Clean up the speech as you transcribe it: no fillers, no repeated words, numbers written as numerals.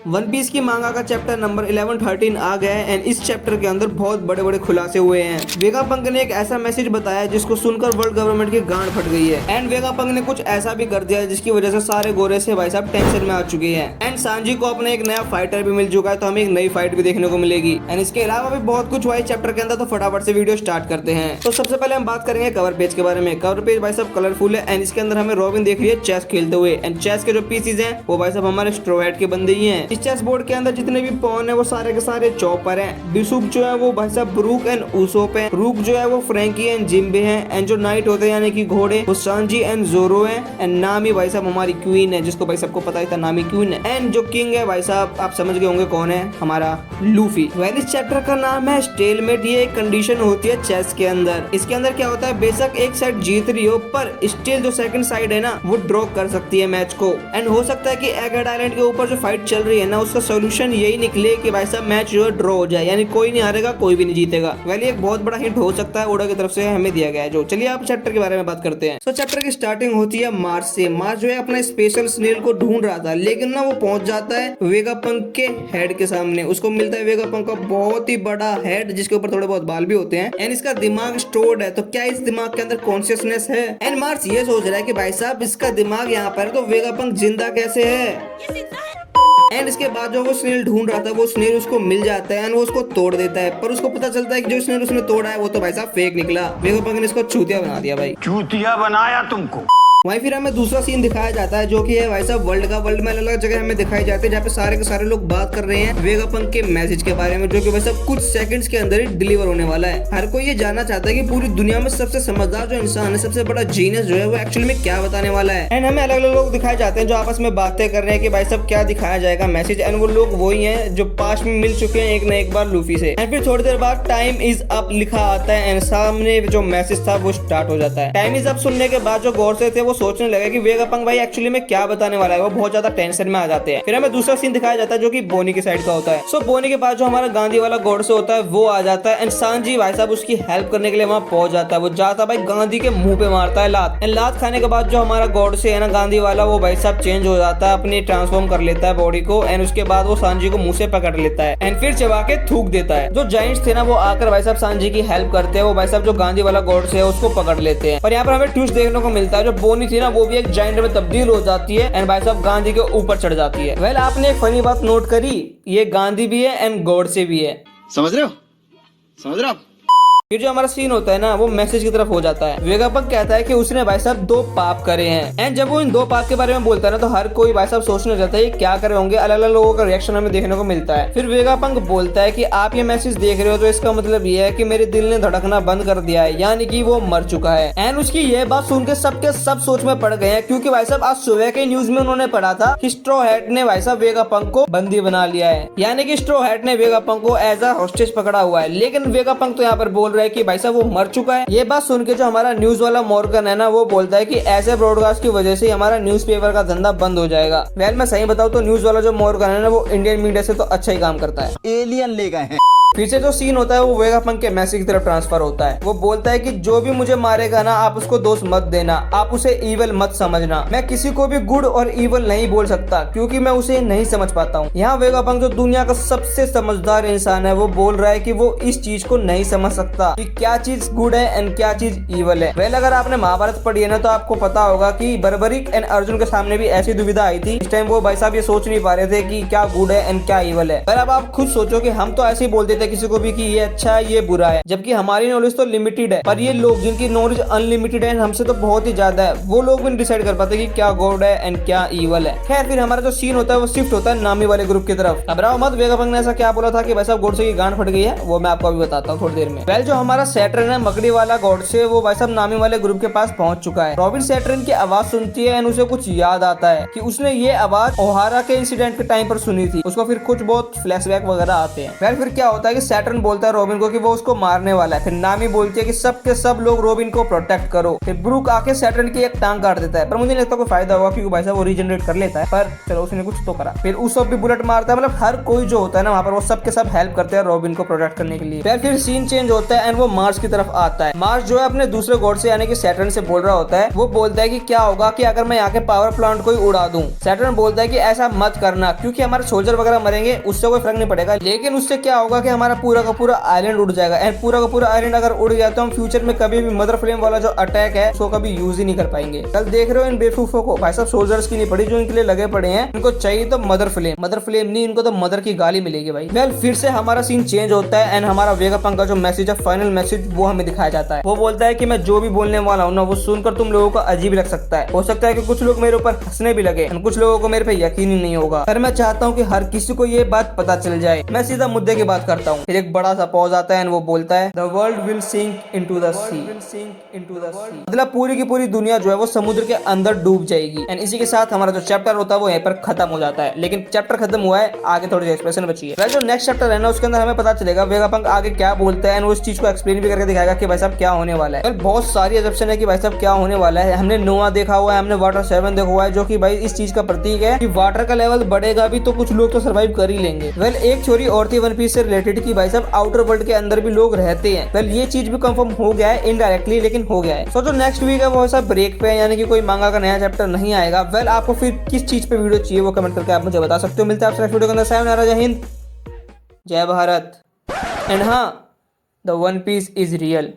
One piece की मांगा का चैप्टर नंबर 11-13 आ गया है एंड इस चैप्टर के अंदर बहुत बड़े बड़े खुलासे हुए हैं। वेगापंक ने एक ऐसा मैसेज बताया जिसको सुनकर वर्ल्ड गवर्नमेंट की गांड फट गई है एंड वेगापंक ने कुछ ऐसा भी कर दिया है जिसकी वजह से सारे गोरे से भाई साहब टेंशन में आ चुके हैं एंड सांजी को अपने एक नया फाइटर भी मिल चुका है, तो हमें एक नई फाइट भी देखने को मिलेगी एंड इसके अलावा भी बहुत कुछ हुआ है चैप्टर के अंदर। तो फटाफट से वीडियो स्टार्ट करते हैं। तो सबसे पहले हम बात करेंगे कवर पेज के बारे में। कवर पेज भाई साहब कलरफुल है एंड इसके अंदर हमें रॉबिन देख रही है चेस खेलते हुए एंड चेस के जो पीसीज हैं वो भाई साहब हमारे स्ट्रॉ हैट के बंदे ही हैं। इस चेस बोर्ड के अंदर जितने भी पॉन है वो सारे के सारे चॉपर हैं। बिशुप जो है वो भाई साहब ब्रूक एंड उसोप है। रूक जो है वो फ्रैंकी एंड जिम्बे हैं एंड जो नाइट होते हैं यानी कि घोड़े वो सांजी एंड जोरो है एंड नामी भाई साहब हमारी क्वीन है जिसको भाई सबको पता ही था नामी क्वीन है एंड जो किंग है भाई साहब आप समझ गए होंगे कौन है, हमारा लूफी। वेल इस चैप्टर का नाम है स्टेलमेट। ये एक कंडीशन होती है चेस के अंदर। इसके अंदर क्या होता है, बेशक एक साइड जीत रही हो पर स्टिल जो सेकंड साइड है ना वो ड्रॉ कर सकती है मैच को एंड हो सकता है कि एगहेड आइलैंड के ऊपर जो फाइट चल रही है ना उसका सोल्यूशन यही निकले कि भाई साहब मैच जो है ड्रॉ हो जाए, यानी कोई नहीं हारेगा कोई भी नहीं जीतेगा। वेल एक बहुत बड़ा हिंट हो सकता है ओडा की तरफ से हमें दिया गया है। जो चलिए आप चैप्टर के बारे में बात करते हैं। तो चैप्टर की स्टार्टिंग होती है मार्च से। मार्च जो है अपना स्पेशल स्नेल को ढूंढ रहा था लेकिन ना वो पहुंच जाता है वेगापंक के हेड के सामने। उसको मिलता है वेगापंक का बहुत ही बड़ा हेड जिसके ऊपर थोड़े बहुत बाल भी होते हैं एंड इसका दिमाग स्टोर्ड है। तो क्या इस दिमाग के अंदर कॉन्शियसनेस है? एंड मार्च ये सोच रहा है कि भाई साहब इसका दिमाग यहाँ पर है तो वेगापंक जिंदा कैसे है? एंड इसके बाद जो वो स्नेल ढूंढ रहा था वो स्नेल उसको मिल जाता है एंड वो उसको तोड़ देता है पर उसको पता चलता है कि जो स्नेल उसने तोड़ा है वो तो भाई साहब फेक निकला। वेगापंक ने इसको चूतिया बना दिया भाई। चूतिया बनाया तुमको। वहीं फिर हमें दूसरा सीन दिखाया जाता है जो कि है भाई साहब वर्ल्ड का। वर्ल्ड में अलग अलग जगह हमें दिखाई जाते हैं जहाँ पे सारे के सारे लोग बात कर रहे हैं वेगापंक के मैसेज के बारे में जो कि भाई साहब कुछ सेकंड्स के अंदर ही डिलीवर होने वाला है। हर कोई ये जानना चाहता है कि पूरी दुनिया में सबसे समझदार जो इंसान है, सबसे बड़ा जीनियस जो है वो एक्चुअली में क्या बताने वाला है। एंड हमें अलग अलग लोग दिखाए जाते हैं जो आपस में बातें कर रहे हैं कि भाई साहब क्या दिखाया जाएगा मैसेज एंड वो लोग वही है जो पास में मिल चुके हैं एक न एक बार लूफी से। एंड फिर थोड़ी देर बाद टाइम इज अप लिखा आता है एंड सामने जो मैसेज था वो स्टार्ट हो जाता है। टाइम इज अप सुनने के बाद जो गौर से थे वो सोचने लगे कि वेगापंक भाई एक्चुअली में क्या बताने वाला है। वो बहुत ज्यादा टेंशन में आ जाते हैं। फिर हमें दूसरा सीन दिखाया जाता है जो कि बोनी की साइड का होता है। सो बोनी के पास जो हमारा गांधी वाला गॉड से होता है वो आ जाता है एंड सांजी भाई साहब उसकी हेल्प करने के लिए वहां पहुंच जाता है। वो जाता भाई गांधी के मुंह पे मारता है लात एंड लात खाने के बाद जो हमारा गॉड से है ना गांधी वाला वो भाई साहब चेंज हो जाता है, अपनी ट्रांसफॉर्म कर लेता है बॉडी को एंड उसके बाद वो सांजी को मुंह से पकड़ लेता है एंड फिर चबा के थूक देता है। जो जाइंट्स थे ना वो आकर भाई साहब सांजी की हेल्प करते हैं। वो भाई साहब जो गांधी वाला गॉड से है उसको पकड़ लेते हैं और यहाँ पर हमें ट्विस्ट देखने को मिलता है। जो बोनी थी ना वो भी एक जाइंट में तब्दील हो जाती है एंड भाई साहब गांधी के ऊपर चढ़ जाती है। वेल आपने एक फनी बात नोट करी, ये गांधी भी है एंड गॉड से भी है। समझ रहे हो? समझ रहे हो? फिर जो हमारा सीन होता है ना वो मैसेज की तरफ हो जाता है। वेगापंक कहता है कि उसने भाई साहब 2 पाप करे हैं एंड जब वो इन 2 पाप के बारे में बोलता है ना तो हर कोई भाई साहब सोचने जाता है क्या करे होंगे। अलग अलग लोगों का रिएक्शन हमें देखने को मिलता है। फिर वेगापंक बोलता है कि आप ये मैसेज देख रहे हो तो इसका मतलब ये है कि मेरे दिल ने धड़कना बंद कर दिया है, यानी कि वो मर चुका है। एंड उसकी ये बात सुन के सबके सब सोच में पड़ गए हैं क्योंकि भाई साहब आज सुबह के न्यूज में उन्होंने पढ़ा था कि स्ट्रॉ हैट ने भाई साहब वेगापंक को बंदी बना लिया है, यानी कि स्ट्रॉ हैट ने वेगापंक को एज अ हॉस्टेज पकड़ा हुआ है। लेकिन वेगापंक तो यहाँ पर बोल रहा है कि भाई साहब वो मर चुका है। ये बात सुन के जो हमारा न्यूज वाला मॉर्गन है ना वो बोलता है कि ऐसे ब्रॉडकास्ट की वजह से हमारा न्यूज़पेपर का धंधा बंद हो जाएगा। वेल मैं सही बताऊं तो न्यूज वाला जो मॉर्गन है ना वो इंडियन मीडिया से तो अच्छा ही काम करता है। एलियन ले गए हैं। फिर से जो सीन होता है वो वेगापंक के मैसेज की तरफ ट्रांसफर होता है। वो बोलता है कि जो भी मुझे मारेगा ना आप उसको दोस्त मत देना, आप उसे इवल मत समझना। मैं किसी को भी गुड और इवल नहीं बोल सकता क्योंकि मैं उसे नहीं समझ पाता हूँ। यहाँ वेगापंक जो दुनिया का सबसे समझदार इंसान है वो बोल रहा है कि वो इस चीज को नहीं समझ सकता कि क्या चीज गुड है एंड क्या चीज इवल है। वेल अगर आपने महाभारत पढ़ी है ना तो आपको पता होगा कि बर्बरिक एंड अर्जुन के सामने भी ऐसी दुविधा आई थी। इस टाइम वो भाई साहब ये सोच नहीं पा रहे थे कि क्या गुड है एंड क्या इवल है। पर अब आप खुद सोचो कि हम तो ऐसे ही बोल देते किसी को भी कि ये अच्छा है ये बुरा है, जबकि हमारी नॉलेज तो लिमिटेड है। पर ये लोग जिनकी नॉलेज अनलिमिटेड है हमसे तो बहुत ही ज्यादा है वो लोग भी नहीं डिसाइड कर पाते कि क्या गॉड है एंड क्या इवल है। खैर फिर हमारा जो सीन होता है वो शिफ्ट होता है नामी वाले ग्रुप की तरफ। घबराओ मत, वेगापंक ने ऐसा क्या बोला था कि भाई साहब गॉड से की गांड फट गई है वो मैं आपको अभी बताता हूँ थोड़ी देर में। वेल जो हमारा सैटर्न है मकड़ी वाला गॉड से वो भाई साहब नामी वाले ग्रुप के पास पहुंच चुका है। रॉबिन सैटर्न की आवाज सुनती है एंड उसे कुछ याद आता है कि उसने ये आवाज ओहारा के इंसिडेंट के टाइम पर सुनी थी। उसको फिर कुछ बहुत फ्लैशबैक वगैरह आते हैं। वेल फिर क्या होता है कि सैटर्न बोलता है रॉबिन को कि वो उसको मारने वाला है। फिर नामी बोलती है कि सब के सब लोग रॉबिन को प्रोटेक्ट करो। फिर ब्रूक आके सैटर्न की एक टांग काट देता है पर मुझे नहीं लगता कोई फायदा होगा क्योंकि भाई साहब वो रीजनरेट कर लेता है, पर चलो उसने कुछ तो करा। फिर उसको भी बुलेट मारता है। मतलब हर कोई जो होता है ना वहाँ पर वो सब के सब हेल्प करते हैं रॉबिन को प्रोटेक्ट करने के लिए। फिर सीन चेंज होता है है एंड वो मार्स की तरफ आता है। मार्स जो है अपने दूसरे गॉड से यानी कि सैटर्न से बोल रहा होता है। वो बोलता है कि क्या होगा कि अगर मैं यहाँ के पावर प्लांट को ही उड़ा दूं। सैटर्न बोलता है कि ऐसा मत करना क्योंकि हमारे सोल्जर वगैरह मरेंगे, उससे कोई फर्क नहीं पड़ेगा, लेकिन उससे क्या होगा कि हमारा पूरा का पूरा आइलैंड उड़ जाएगा एंड पूरा का पूरा आइलैंड अगर उड़ गया तो हम फ्यूचर में कभी भी मदर फ्लेम वाला जो अटैक है उसको कभी यूज ही नहीं कर पाएंगे। कल देख रहे हो इन बेवकूफों को, भाई साहब सोल्जर्स की नहीं पड़ी जो इनके लिए लगे पड़े हैं, इनको चाहिए तो मदर फ्लेम नहीं, इनको तो मदर की गाली मिलेगी भाई। वेल फिर से हमारा सीन चेंज होता है एंड हमारा वेगापंक का जो मैसेज है, फाइनल मैसेज, वो हमें दिखाया जाता है। वो बोलता है कि मैं जो भी बोलने वाला हूँ ना वो सुनकर तुम लोगों को अजीब लग सकता है, हो सकता है कि कुछ लोग मेरे ऊपर हंसने भी लगे, कुछ लोगों को मेरे पे यकीन ही नहीं होगा, पर मैं चाहता हूँ कि हर किसी को ये बात पता चल जाए। मैं सीधा मुद्दे की बात करता हूँ। फिर एक बड़ा सा पॉज आता है एंड वो बोलता है the world will sink into the sea. मतलब पूरी की पूरी दुनिया जो है वो समुद्र के अंदर डूब जाएगी। एंड इसी के साथ हमारा जो चैप्टर होता है वो यहीं पर खत्म हो जाता है। लेकिन चैप्टर खत्म हुआ है, आगे थोड़ी एक्सप्रेशन बची है। जो नेक्स्ट चैप्टर है ना उसके अंदर हमें पता चलेगा वेगापंक आगे क्या बोलता है एंड वो इस चीज को एक्सप्लेन भी करके दिखाएगा कि भाई साहब क्या होने वाला है। बहुत सारी असम्पशन है कि भाई साहब क्या होने वाला है। हमने नोआ देखा हुआ है, हमने वाटर 7 देखा हुआ है, जो कि भाई इस चीज का प्रतीक है कि वाटर का लेवल बढ़ेगा भी तो कुछ लोग तो सर्वाइव कर ही लेंगे। वेल एक थ्योरी और थी वन पीस से रिलेटेड कि भाई साहब आउटर वर्ल्ड के अंदर भी लोग रहते हैं। वेल ये चीज भी कंफर्म हो गया है इनडायरेक्टली, लेकिन हो गया है। सो जो नेक्स्ट वीक है वो सब ब्रेक पे है, यानी कि कोई मांगा का नया चैप्टर नहीं आएगा। वेल आपको फिर किस चीज पे वीडियो चाहिए वो कमेंट करके आप मुझे बता सकते हो। मिलते हैं आपसे नेक्स्ट वीडियो के अंदर। सायोनारा, जय हिंद, जय भारत एंड हाँ, the One Piece is real.